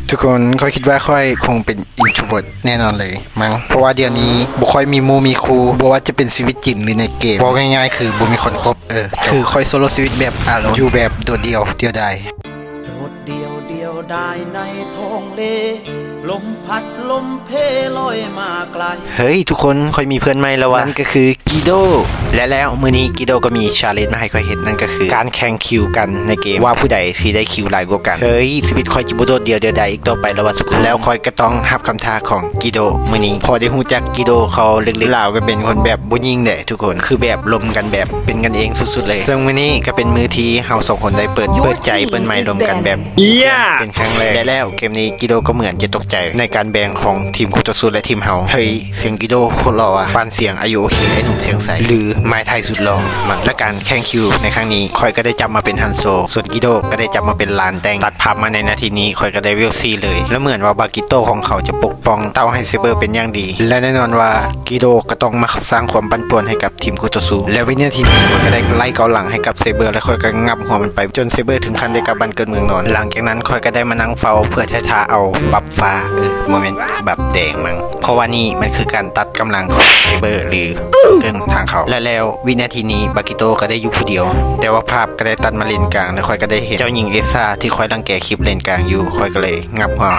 ทุกคนค่อยคิดว่าค่อยคงเป็น introvert แน่นอนเลยมั้งเพราะว่าเดี๋ยวนี้บ่ค่อยมีหมู่มีครูบ่ว่าจะเป็นชีวิตจริงหรือในเกมบอกง่ายๆคือบ่มีคนคบคือค่อยโซโล่ชีวิตแบบอยู่แบบโดดเดี่ยวดายโดดเดี่ยวได้ในท้องเลลมพัดลมเพลอยมาไกลเฮ้ยทุกคนค่อยมีเพื่อนใหม่แล้ววะนั่นก็คือกิโดแล้วมื้อนี้กิโดก็มีชาเลนจ์มาให้ค่อยเห็นนั่นก็คือการแข่งคิวกันในเกมว่าผู้ใดสิได้คิวหลายกว่ากันเฮ้ยชีวิตค่อยจิบ่โดดเดี่ยวดายอีกต่อไปแล้วว่าทุกคนแล้วค่อยก็ต้องรับคำท้าของกิโดมื้อนี้พอได้ฮู้จักกิโดเขาลึกๆแล้วก็เป็นคนแบบบ่ยิงแหละทุกคนคือแบบลมกันแบบเป็นกันเองสุดๆเลยซึ่งมื้อนี้ก็เป็นมื้อที่เฮาสองคนได้เปิดใจเปิดไมค์รวมกันแบบเป็นครั้งแรกแล้วเกมนี้กิโดก็เหมือนจะตกใจในการแบ่งของทีมคู่ต่อสู้และทีมเฮาเฮ้ยเสียงกิโดโคตรหล่ออ่ะปานเสียงอายุโอเคไอ้หนุ่มเสียงใสหรือไม้ไทยสุดหล่อมั้งและการแข่งคิวในครั้งนี้คอยก็ได้จับมาเป็นฮันโซส่วนกิโดก็ได้จับมาเป็นลานแตงตัดภาพมาในนาทีนี้คอยก็ได้วิลซี่เลยและเหมือนว่าบากิโตของเขาจะปกป้องเต้าให้เซเบอร์เป็นอย่างดีและแน่นอนว่ากิโดก็ต้องมาสร้างความปั่นป่วนให้กับทีมคู่ต่อสู้และวินาทีนี้คอยก็ได้ไล่เกาหลังให้กับเซเบอร์และคอยก็งับหัวมันไปจนเซเบอร์ถึงขั้นได้กลับบ้านเกิดเมืองนอนหลังจากนั้นคอยก็ได้มานั่งเฝ้าเพื่อช้าๆเอาบัฟฟ้าโมเมนต์แบบแดงมั้งเพราะว่านี่มันคือการตัดกำลังของเซเบอร์หรือเกินทางเขาและแล้ววินาทีนี้บากิโตก็ได้อยู่ผู้เดียวแต่ว่าภาพก็ได้ตัดมาเลนกลางแล้วคอยก็ได้เห็นเจ้าหญิงเอซ่าที่คอยรังแกคลิปเลนกลางอยู่คอยก็เลยงับหัว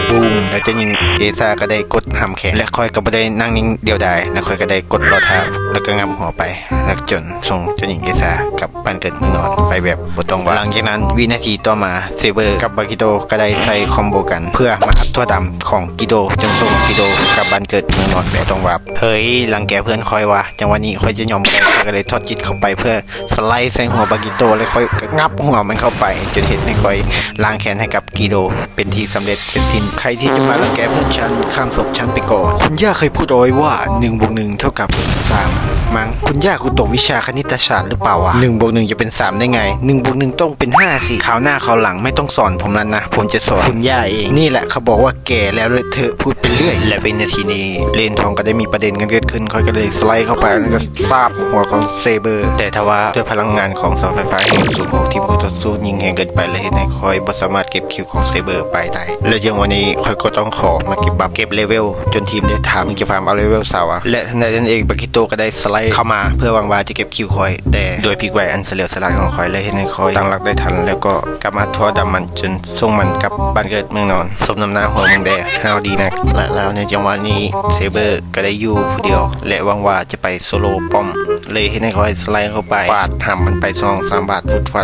บูมแล้วเจ้าหญิงเอซ่าก็ได้กดหำแขนและคอยก็ไม่ได้นั่งนิ่งเดียวดายแล้วคอยก็ได้กดรอเท้าแล้วก็งับหัวไปแล้วจนส่งเจ้าหญิงเอซ่ากลับบ้านเกิดเมืองนอนไปแบบบ่ต้องว่าหลังจากนั้นวินาทีต่อมาเซเบอร์กับบากิโตก็ได้ใช้คอมโบกันเพื่อมาอัดทั่วดำของกิโดจนส่งกิโดกลับบ้านเกิดเมืองนอนแบบต้องว่าเฮ้ยรังแกเพื่อนคอยว่าจังหวะนี้คอยจะยอมบ่ได้ก็เลยทอดจิตเข้าไปเพื่อสไลด์ใส่หัวบากิโตแล้วค่อยงับหัวมันเข้าไปจนเห็นให้ค่อยล้างแค้นให้กับกิโดเป็นที่สำเร็จเสร็จสิ้นใครที่จะมารังแกเพื่อนฉันข้ามศพฉันไปก่อนคุณย่าเคยพูดเอาไว้ว่า1+1 เท่ากับ3มั้งคุณย่าคุณตกวิชาคณิตศาสตร์หรือเปล่าวะ1+1จะเป็น3ได้ไง1+1ต้องเป็น5สิคราวหน้าคราวหลังไม่ต้องสอนผมแล้วนะผมจะสอนคุณย่าเองนี่แหละเขาบอกว่าแก่แล้วเลยเธอพูดไปเรื่อยและเป็นนาทีนี้เลนทองก็ได้มีประเด็นกันเกิดขึ้นค่อยก็เลยสไลด์เข้าไปแล้วก็ซาบหัวของเซเบอร์แต่ทว่าด้วยพลังงานของเสาไฟฟ้าแห่งสูงของทีมคู่ต่อสู้ยิงแรงเกินไปเลยเห็นให้คอยบ่สามารถเก็บคิวของเซเบอร์ไปได้และยังวันนี้คอยก็ต้องขอมาเก็บบัฟเก็บเลเวลจนทีมได้ถามมึงจะฟาร์มเอาเลเวลสาวะและในนั้นเองบากิโตก็ได้สไลด์เข้ามาเพื่อหวังว่าจะเก็บคิวคอยแต่โดยพลิกไหวอันเฉลียวฉลาดของคอยเลยเห็นให้คอยตั้งหลักได้ทันแล้วก็กลับมาทั่วดำมันจนส่งมันกลับบ้านเกิดเมืองนอนสมน้ำหน้าหัวมึงแดฮาวดีนะและแล้วในจังหวะนี้เซเบอร์ก็ได้อยู่ผู้เดียวและหวังว่าจะไปโซโล่ป้อมเลยเห็นให้คอยสไลด์เข้าไปปาดหำมันไป2-3 บาทฟุดฟั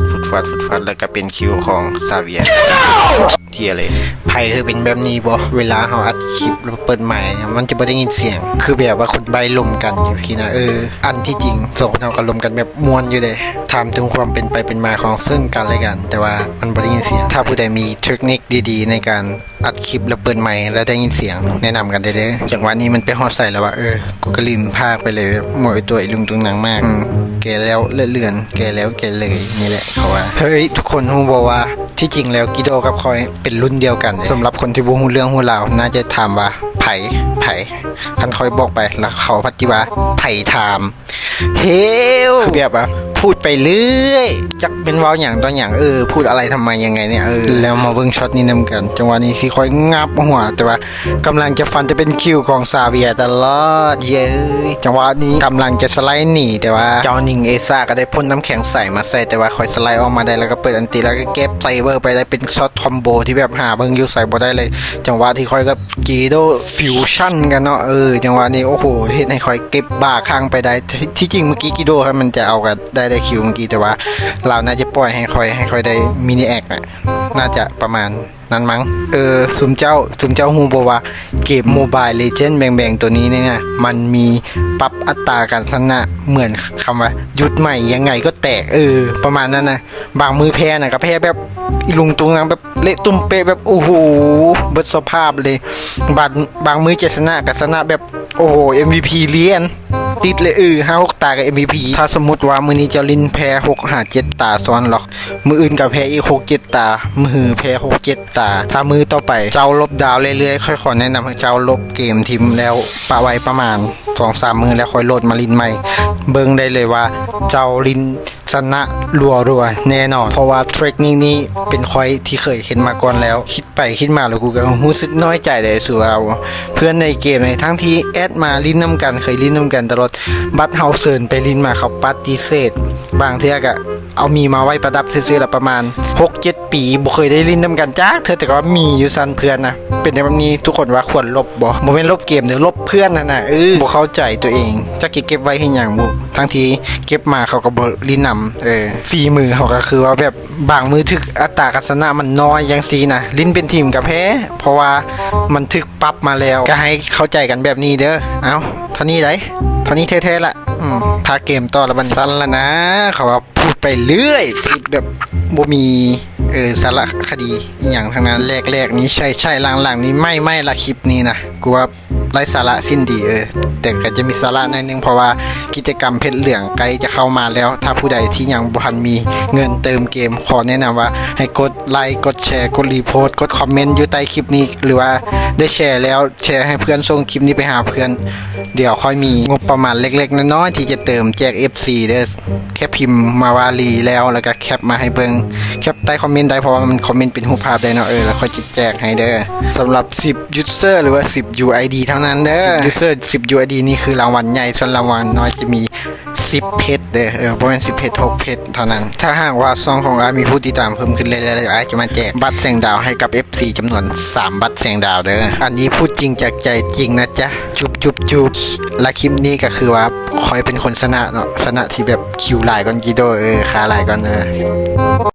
ดแล้วก็เป็นคิวของซาเวียเทียเลยไพ่คือเป็นแบบนี้บ่เวลาเฮาอัดคลิปแล้วเปิดใหม่มันจะบ่ได้ยินเสียงคือแบบว่าคนใบลมกันอยู่ที่นะอันที่จริงสองคนเฮาก็ลมกันแบบม่วนอยู่เด้ถามถึงความเป็นไปเป็นมาของซึ่งกันและกันแต่ว่ามันบ่ได้ยินเสียงถ้าผู้ใดมีเทคนิคดีๆในการอัดคลิปแล้วเปิดใหม่แล้วได้ยินเสียงแนะนำกันได้เด้อจังหวะนี้มันไปฮอดใส่แล้วว่ากูก็ลืมพากไปเลยหมดตัวไอ้ลุงตรงหนังมากแกแล้วเลื่อนแกแล้วแกเลยนี่แหละเขาว่าเฮ้ยทุกคนฮู้บ่ว่าที่จริงแล้วกิโดกับคอยเป็นรุ่นเดียวกันสำหรับคนที่บ่ฮู้เรื่องฮู้ราวน่าจะถามว่าไผคันคอยบอกไปแล้วเขาพัดจิว่าไผถามเฮ้วคือแบบว่าพูดไปเรื่อยจักเป็นว้าวอย่างตอนอย่างพูดอะไรทำไมยังไงเนี่ยแล้วมาเบิ่งช็อตนี้นำกันจังหวะนี้ที่คอยงับหัวแต่ว่ากำลังจะฟันจะเป็นคิวของซาเวียตลอดเย้ยจังหวะนี้กำลังจะสไลด์หนีแต่ว่าเจ้าหนิงเอซ่าก็ได้พ่นน้ำแข็งใส่มาใส่แต่ว่าคอยสไลด์ออกมาได้แล้วก็เปิดอันตีแล้วก็เก็บไซเบอร์ไปได้เป็นช็อตคอมโบที่แบบหาเบิ่งอยู่ใส่บ่ได้เลยจังหวะที่คอยกับกีโดฟิวชั่นกันเนาะจังหวะนี้โอ้โหเฮ็ดให้คอยเก็บบ้าข้างไปได้ที่จริงเมื่อกี้กิโดครับมันจะเอากันได้คิวเมื่อกี้แต่ว่าเราน่าจะปล่อยให้คอยได้มินิแอคน่าจะประมาณนั้นมั้งสุมเจ้าฮู้บ่ว่าเกมโมบายเลเจนด์แบ่งตัวนี้เนี่ยมันมีปรับอัตราการชนะเหมือนคำว่ายุดใหม่ยังไงก็แตกประมาณนั้นนะบางมือแพ้น่ะก็แพ้แบบอีลุงตุงนังแบบเละตุ้มเป๊ะแบบโอ้โหเบิดสภาพเลยบางมือจะชนะก็ชนะแบบโอ้โห MVP เลียนติดเลย5-6 ตากับ MVP ถ้าสมมุติว่ามือนี้เจ้าลินแพ้6-5-7 ตาซ้อนหรอกมืออื่นกับแพ้อีก6-7 ตามือแพ้6-7 ตาถ้ามือต่อไปเจ้าลบดาวเรื่อยๆค่อยขอแนะนำให้เจ้าลบเกมทีมแล้วปะไว้ประมาณ 2-3 มือแล้วค่อยโหลดมาลินใหม่เบิ่งได้เลยว่าเจ้าลิน ชนะรัวๆแน่นอนเพราะว่าเทคนิคนี้เป็นคอยที่เคยเห็นมาก่อนแล้วคิดไปคิดมาแล้วกูก็รู้สึกน้อยใจเลยสู่เราเพื่อนในเกมในทั้งที่แอดมาลิ้นน้ำกันเคยลิ้นน้ำกันตลอดบัตเฮาเซิร์นไปลิ้นมาเขาปฏิเสธบางเทื่อก็เอามีมาไว้ประดับซื่อๆละประมาณ 6-7 ปีบ่เคยได้ลิ้นน้ำกันจ้าเธอแต่ก็มีอยู่ซันเพื่อนนะเป็นแบบนี้ทุกคนว่าควรลบบ่แม่นลบเกมเด้อลบเพื่อนนั่นน่ะบ่เข้าใจตัวเองจักเก็บไว้ให้หยังบ่ทั้งที่เก็บมาเขาก็บ่ลิ้นนำฝีมือเขาก็คือว่าแบบบางมือถึกอัตราการชนะมันน้อยจังซี่นะลิ้นเป็นทีมก็แพ้เพราะว่ามันถึกปรับมาแล้วก็ให้เข้าใจกันแบบนี้เด้อเอ้าเท่านี้ได้เท่านี้แท้ๆละพาเกมต่อแล้วมันสั้นแล้วนะเขาว่าพูดไปเรื่อยพูดแบบบ่มีสารคดีอหย่างทั้งนั้นแรกๆนี้ใช่หลังๆนี้ไม่ละคลิปนี้นะกูว่าไร้สาระสิ้นดีแต่ก็จะมีสาระหน่อยนึงเพราะว่ากิจกรรมเพชรเหลืองใกล้จะเข้ามาแล้วถ้าผู้ใดที่ยังบ่ทันมีเงินเติมเกมขอแนะนำว่าให้กดไลค์กดแชร์กดรีโพสต์กดคอมเมนต์อยู่ใต้คลิปนี้หรือว่าได้แชร์แล้วแชร์ให้เพื่อนส่งคลิปนี้ไปหาเพื่อนเดี๋ยวค่อยมีงบประมาณเล็กๆน้อยๆที่จะเติมแจก FC เด้อแค่พิมพ์มาวาลีแล้วก็แคปมาให้เบิ่งแคปใต้คอมเมนต์ได้เพราะว่ามันคอมเมนต์เป็นรูปภาพได้เนาะแล้วค่อยจะแจกให้เด้อสำหรับ10 user หรือว่า10 UID เท่านั้นเด้อ user 10 UID นี่คือรางวัลใหญ่ส่วนรางวัลน้อยจะมี10เพชรเด้อประมาณ10เพชร6เพชรเท่านั้นถ้าหากว่าซองของอามีผู้ติดตามเพิ่มขึ้นเรื่อยๆอาจจะมาแจกบัตรแสงดาวให้กับ FC จำนวน3บัตรแสงดาวเด้ออันนี้พูดจริงจากใจจริงนะจ๊ะจุบและคลิปนี้ก็คือว่าคอยเป็นคนชนะเนาะชนะที่แบบคิวหลายก่อนกิโดคาหลายก่อน